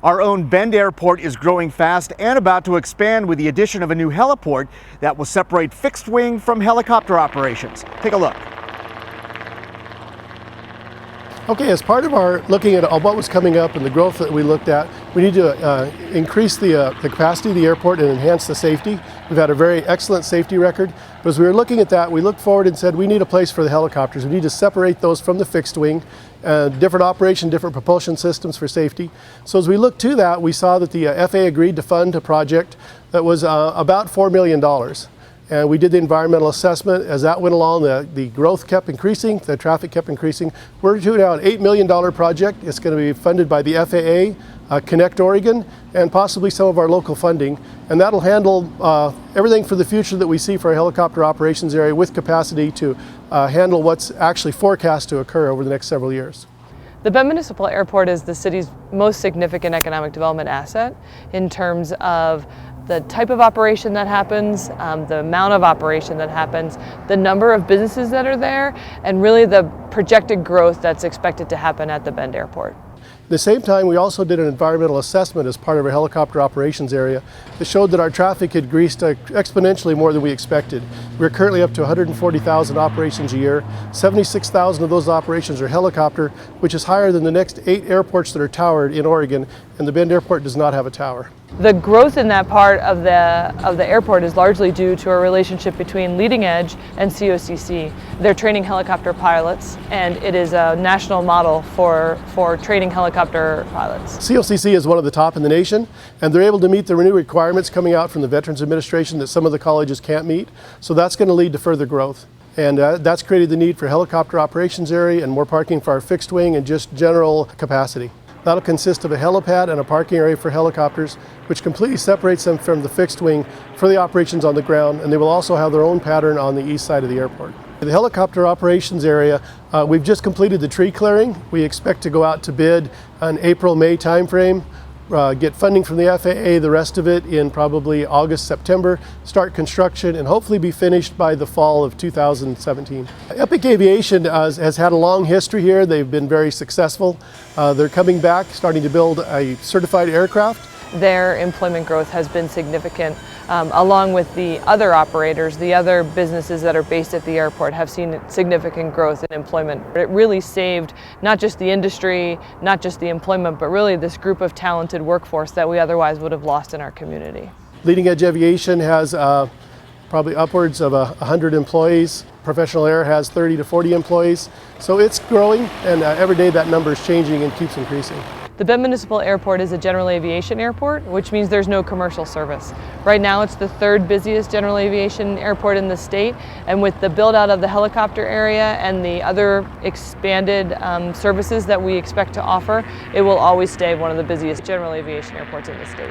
Our own Bend Airport is growing fast and about to expand with the addition of a new heliport that will separate fixed wing from helicopter operations. Take a look. Okay, as part of our looking at what was coming up and the growth that we looked at, we need to increase the capacity of the airport and enhance the safety. We've had a very excellent safety record, but as we were looking at that, we looked forward and said we need a place for the helicopters. We need to separate those from the fixed wing, different operation, different propulsion systems for safety. So as we looked to that, we saw that the FAA agreed to fund a project that was about $4 million. And we did the environmental assessment. As that went along, the growth kept increasing, the traffic kept increasing. We're doing now an $8 million project. It's going to be funded by the FAA, Connect Oregon, and possibly some of our local funding. And that'll handle everything for the future that we see for our helicopter operations area with capacity to handle what's actually forecast to occur over the next several years. The Bend Municipal Airport is the city's most significant economic development asset in terms of the type of operation that happens, the amount of operation that happens, the number of businesses that are there, and really the projected growth that's expected to happen at the Bend Airport. At the same time, we also did an environmental assessment as part of our helicopter operations area that showed that our traffic had increased exponentially more than we expected. We're currently up to 140,000 operations a year. 76,000 of those operations are helicopter, which is higher than the next 8 airports that are towered in Oregon, and the Bend Airport does not have a tower. The growth in that part of the airport is largely due to a relationship between Leading Edge and COCC. They're training helicopter pilots, and it is a national model for training helicopter pilots. COCC is one of the top in the nation, and they're able to meet the new requirements coming out from the Veterans Administration that some of the colleges can't meet. So that's going to lead to further growth. And that's created the need for helicopter operations area and more parking for our fixed wing and just general capacity. That'll consist of a helipad and a parking area for helicopters, which completely separates them from the fixed wing for the operations on the ground, and they will also have their own pattern on the east side of the airport. The helicopter operations area, we've just completed the tree clearing. We expect to go out to bid an April-May timeframe, get funding from the FAA, the rest of it in probably August, September, start construction, and hopefully be finished by the fall of 2017. Epic Aviation has had a long history here. They've been very successful. They're coming back, starting to build a certified aircraft. Their employment growth has been significant, along with the other operators. The other businesses that are based at the airport have seen significant growth in employment. It really saved not just the industry, not just the employment, but really this group of talented workforce that we otherwise would have lost in our community. Leading Edge Aviation has probably upwards of 100 employees. Professional Air has 30 to 40 employees. So it's growing, and every day that number is changing and keeps increasing. The Bend Municipal Airport is a general aviation airport, which means there's no commercial service. Right now it's the 3rd busiest general aviation airport in the state, and with the build out of the helicopter area and the other expanded services that we expect to offer, it will always stay one of the busiest general aviation airports in the state.